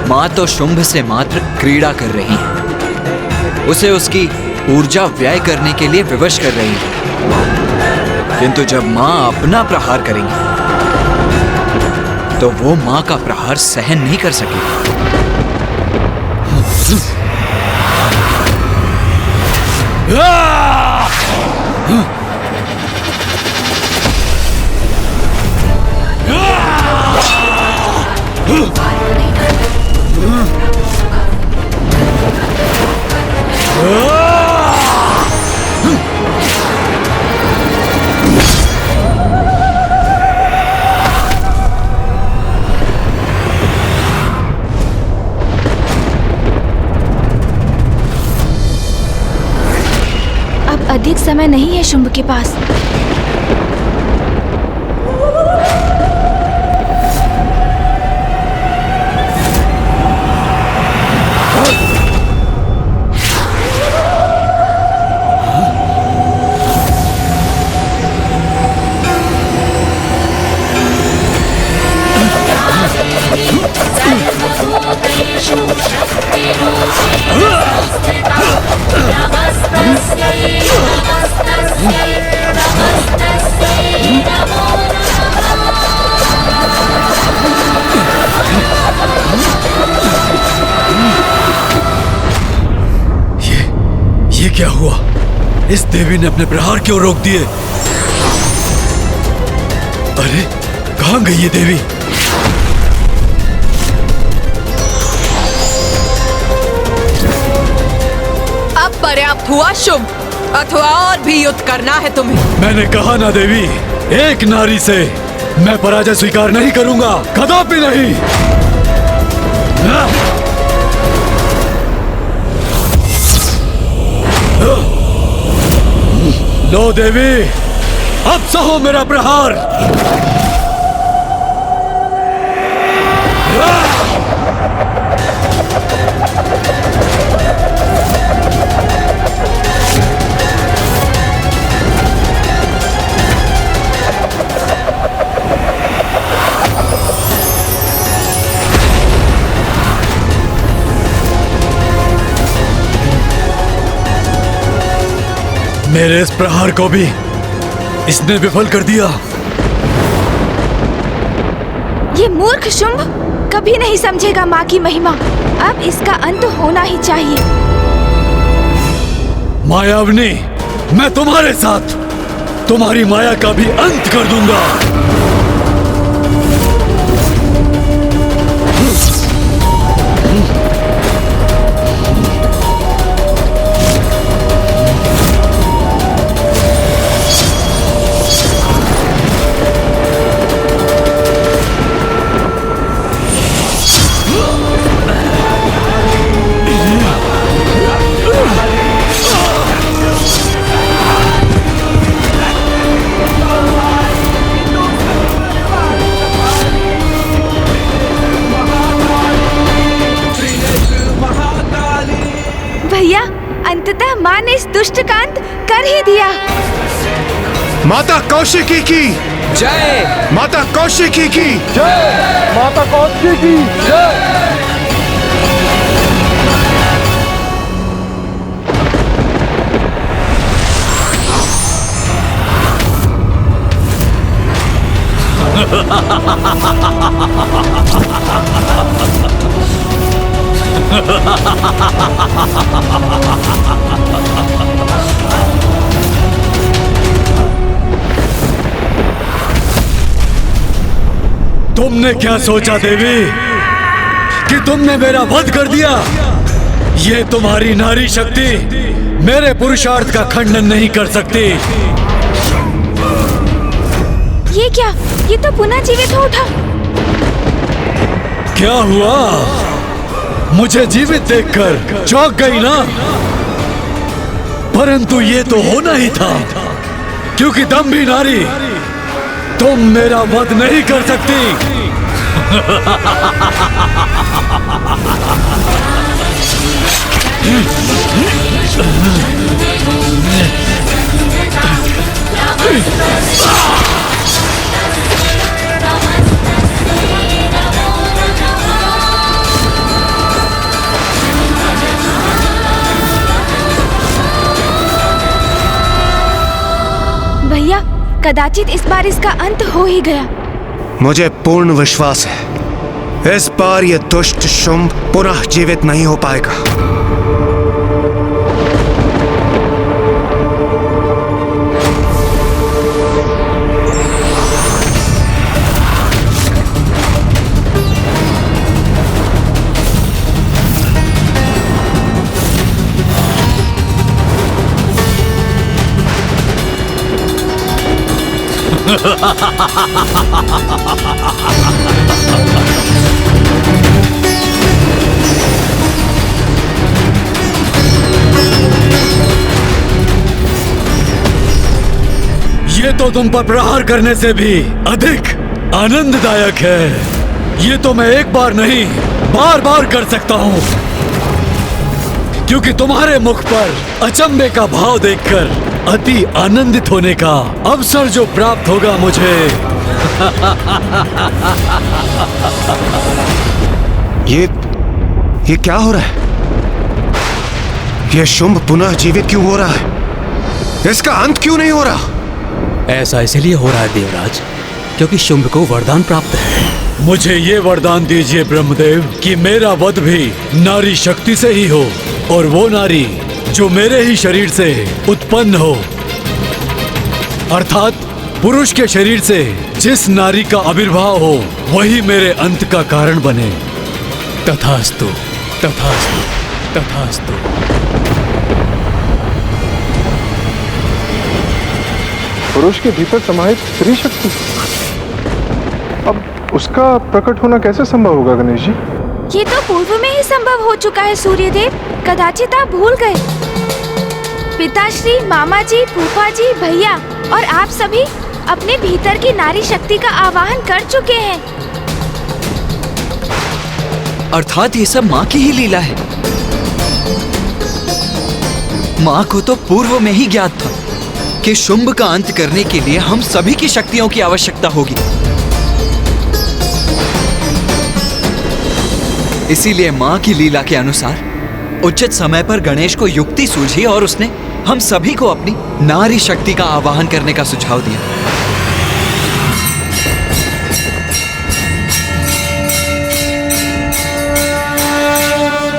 माँ तो शुंभ से मात्र क्रीड़ा कर रही है। उसे उसकी ऊर्जा व्यय करने के लिए विवश कर रही है। किंतु जब माँ अपना प्रहार करेंगी तो वो माँ का प्रहार सहन नहीं कर सकेगी। अब अधिक समय नहीं है शुंभ के पास। ये क्या हुआ? इस देवी ने अपने प्रहार क्यों रोक दिए? अरे कहां गई ये देवी? अब पर्याप्त हुआ शुंभ, अथवा और भी युद्ध करना है तुम्हें? मैंने कहा ना देवी, एक नारी से मैं पराजय स्वीकार नहीं करूंगा, कदापि नहीं। लो देवी, अब सहो मेरा प्रहार। मेरे इस प्रहार को भी इसने विफल कर दिया। ये मूर्ख शुंभ कभी नहीं समझेगा माँ की महिमा। अब इसका अंत होना ही चाहिए। मायावनी, मैं तुम्हारे साथ तुम्हारी माया का भी अंत कर दूंगा। भैया, अंततः माँ ने इस दुष्ट का अंत कर ही दिया। माता कौशिकी की जय। माता कौशिकी की जय। माता कौशिकी की जय। तुमने क्या सोचा देवी कि तुमने मेरा वध कर दिया? ये तुम्हारी नारी शक्ति मेरे पुरुषार्थ का खंडन नहीं कर सकती। ये क्या? ये तो पुनः जीवित हो उठा। क्या हुआ? मुझे जीवित देखकर चौंक गई ना? परंतु ये तो होना ही था, क्योंकि दम्भी नारी, तुम मेरा वध नहीं कर सकती। भैया, कदाचित इस बार इसका अंत हो ही गया। मुझे पूर्ण विश्वास है इस बार ये दुष्ट शुंभ पुनः जीवित नहीं हो पाएगा। ये तो तुम पर प्रहार करने से भी अधिक आनंददायक है। ये तो मैं एक बार नहीं, बार बार कर सकता हूँ, क्योंकि तुम्हारे मुख पर अचंभे का भाव देखकर अति आनंदित होने का अवसर जो प्राप्त होगा मुझे। ये क्या हो रहा है? ये शुंभ पुनः जीवित क्यों हो रहा है? इसका अंत क्यों नहीं हो रहा? ऐसा इसलिए हो रहा है देवराज, क्योंकि शुंभ को वरदान प्राप्त है। मुझे ये वरदान दीजिए ब्रह्मदेव कि मेरा वध भी नारी शक्ति से ही हो, और वो नारी जो मेरे ही शरीर से उत्पन्न हो, अर्थात पुरुष के शरीर से जिस नारी का आविर्भाव हो वही मेरे अंत का कारण बने। तथास्तु, तथास्तु, तथास्तु। पुरुष के भीतर समाहित स्त्री शक्ति, अब उसका प्रकट होना कैसे संभव होगा गणेश जी? ये तो पूर्व में ही संभव हो चुका है सूर्यदेव, कदाचित आप भूल गए। पिताश्री, मामा जी, फूफा जी, भैया और आप सभी अपने भीतर की नारी शक्ति का आवाहन कर चुके हैं। अर्थात ये सब माँ की ही लीला है। माँ को तो पूर्व में ही ज्ञात था कि शुंभ का अंत करने के लिए हम सभी की शक्तियों की आवश्यकता होगी। इसीलिए माँ की लीला के अनुसार उचित समय पर गणेश को युक्ति सूझी और उसने हम सभी को अपनी नारी शक्ति का आवाहन करने का सुझाव दिया।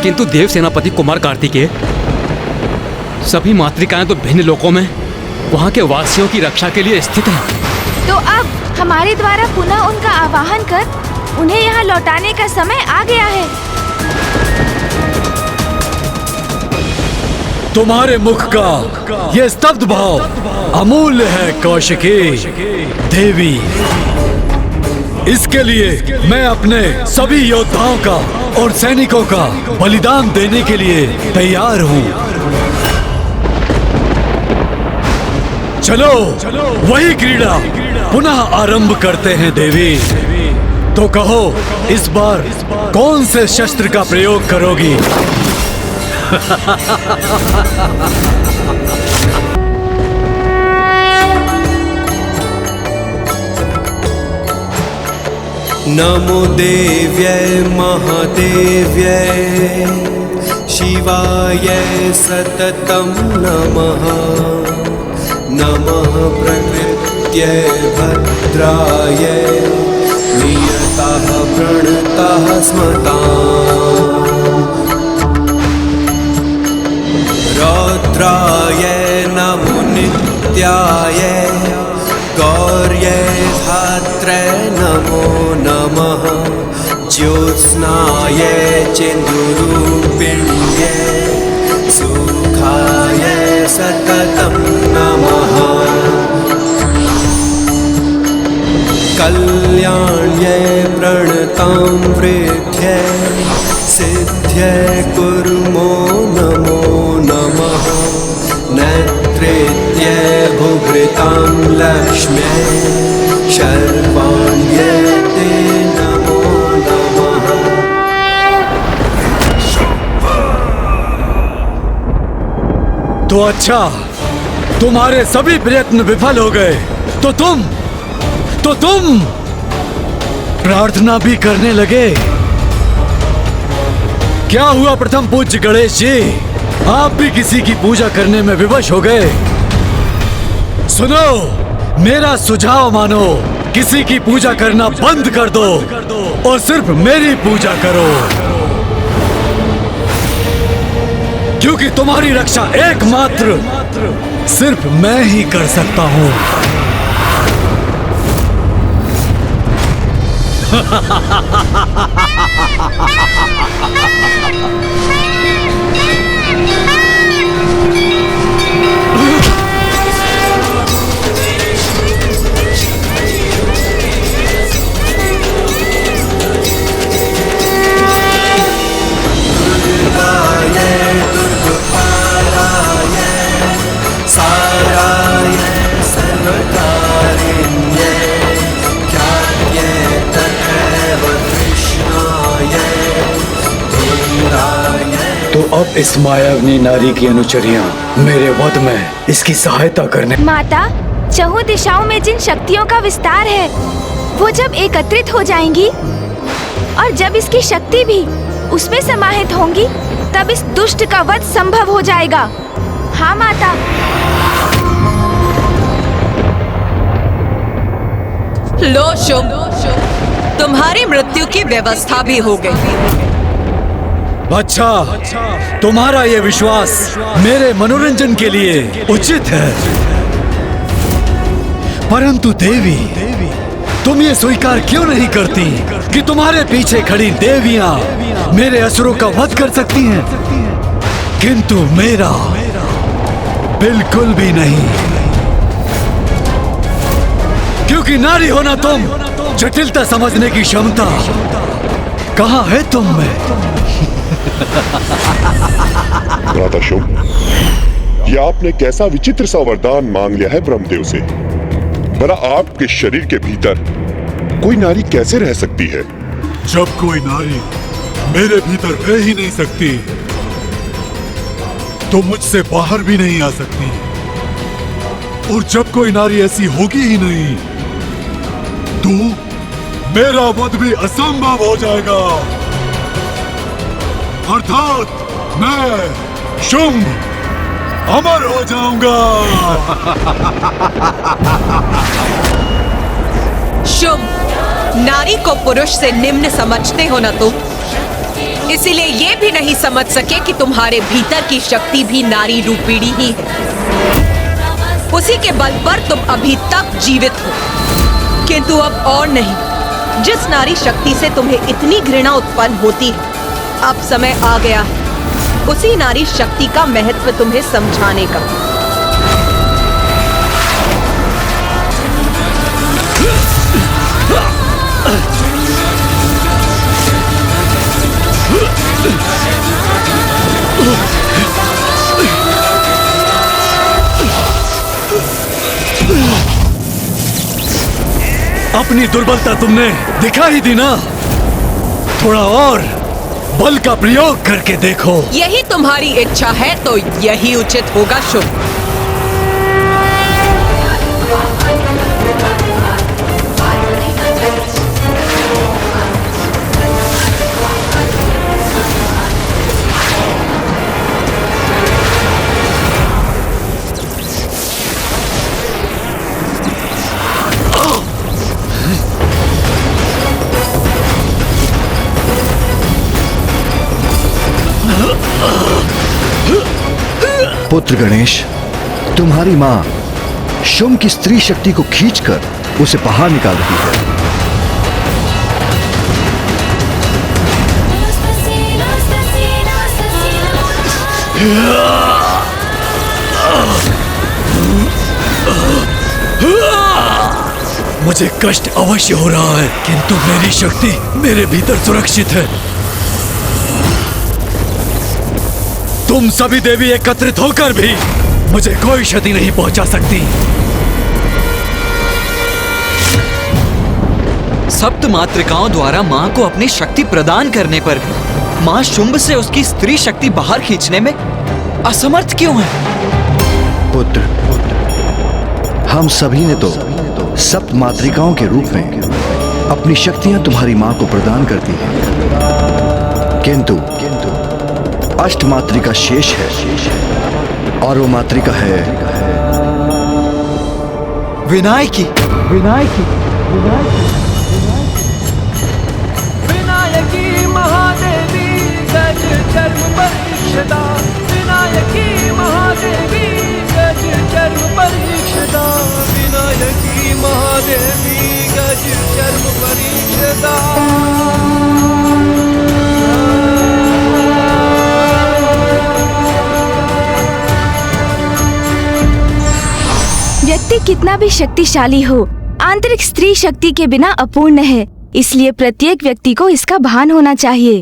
किंतु देव सेनापति कुमार कार्तिकेय, सभी मातृकाएं तो भिन्न लोकों में वहां के वासियों की रक्षा के लिए स्थित हैं। तो अब हमारे द्वारा पुनः उनका आवाहन कर उन्हें यहाँ लौटाने का समय आ गया है। तुम्हारे मुख का ये स्तब्ध भाव अमूल्य है कौशिकी देवी। इसके लिए मैं अपने सभी योद्धाओं का और सैनिकों का बलिदान देने के लिए तैयार हूँ। चलो वही क्रीड़ा पुनः आरंभ करते हैं देवी। तो कहो इस बार कौन से शस्त्र का प्रयोग करोगी? नमो देव्यै महादेव्यै शिवाय सततं नमः। नमः प्रकृत्यै भद्राय नियतः प्रणतः स्मताम्। रौद्राय नमो नित्याय गौर्यै धात्रे नमो नमः। ज्योत्स्नाय चेन्दुरूपिण्ये सुखाय सततं नमः। कल्याण्यै प्रणतां वृद्ध्यै सिद्ध्यै कुर्मो नमो नमः। तो अच्छा, तुम्हारे सभी प्रयत्न विफल हो गए तो तुम प्रार्थना भी करने लगे। क्या हुआ प्रथम पूज्य गणेश जी, आप भी किसी की पूजा करने में विवश हो गए? सुनो, मेरा सुझाव मानो, किसी की पूजा करना बंद कर दो और सिर्फ मेरी पूजा करो, क्योंकि तुम्हारी रक्षा एकमात्र सिर्फ मैं ही कर सकता हूं। तो अब इस मायाविनी नारी की अनुचरियां मेरे वध में इसकी सहायता करने। माता, चहुं दिशाओं में जिन शक्तियों का विस्तार है वो जब एकत्रित हो जाएंगी और जब इसकी शक्ति भी उसमें समाहित होंगी तब इस दुष्ट का वध संभव हो जाएगा। हाँ माता। लो शुभ, तुम्हारी मृत्यु की व्यवस्था भी हो गई। अच्छा, तुम्हारा ये विश्वास मेरे मनोरंजन के लिए उचित है, परंतु देवी, तुम ये स्वीकार क्यों नहीं करती कि तुम्हारे पीछे खड़ी देवियां मेरे असुरों का वध कर सकती हैं, किंतु मेरा बिल्कुल भी नहीं, क्योंकि नारी होना तुम, जटिलता समझने की क्षमता कहाँ है तुम में? भ्राता शुभ, ये आपने कैसा विचित्र सा वरदान मांग लिया है ब्रह्मदेव से। भला आपके शरीर के भीतर कोई नारी कैसे रह सकती है? जब कोई नारी मेरे भीतर रह ही नहीं सकती तो मुझसे बाहर भी नहीं आ सकती, और जब कोई नारी ऐसी होगी ही नहीं तो मेरा वध भी असंभव हो जाएगा, अर्थात मैं शुंभ अमर हो जाऊंगा। शुभ, नारी को पुरुष से निम्न समझते हो ना तुम, इसीलिए ये भी नहीं समझ सके कि तुम्हारे भीतर की शक्ति भी नारी रूपिणी ही है। उसी के बल पर तुम अभी तक जीवित हो, किंतु अब और नहीं। जिस नारी शक्ति से तुम्हें इतनी घृणा उत्पन्न होती है, अब समय आ गया है उसी नारी शक्ति का महत्व तुम्हें समझाने का। अपनी दुर्बलता तुमने दिखा ही दी ना, थोड़ा और बल का प्रयोग करके देखो। यही तुम्हारी इच्छा है तो यही उचित होगा शुभ। पुत्र गणेश, तुम्हारी माँ शुंभ की स्त्री शक्ति को खींचकर उसे बाहर निकाल रही है। मुझे कष्ट अवश्य हो रहा है, किंतु मेरी शक्ति मेरे भीतर सुरक्षित है। तुम सभी देवी एकत्रित होकर भी मुझे कोई क्षति नहीं पहुंचा सकती। सप्त मातृकाओं द्वारा माँ को अपनी शक्ति प्रदान करने पर भी माँ शुंभ से उसकी स्त्री शक्ति बाहर खींचने में असमर्थ क्यों है? पुत्र, हम सभी ने तो सप्त मातृकाओं के रूप में अपनी शक्तियां तुम्हारी मां को प्रदान कर दी हैं, किंतु अष्ट मातृका शेष है, और वो मातृका है विनायकी। विनायकी महादेवी गज चर्म परीक्षदा, विनायकी महादेवी गज चर्म परीक्षदा, विनायकी महादेवी गज चर्म परीक्षदा। व्यक्ति कितना भी शक्तिशाली हो, आंतरिक स्त्री शक्ति के बिना अपूर्ण है। इसलिए प्रत्येक व्यक्ति को इसका भान होना चाहिए।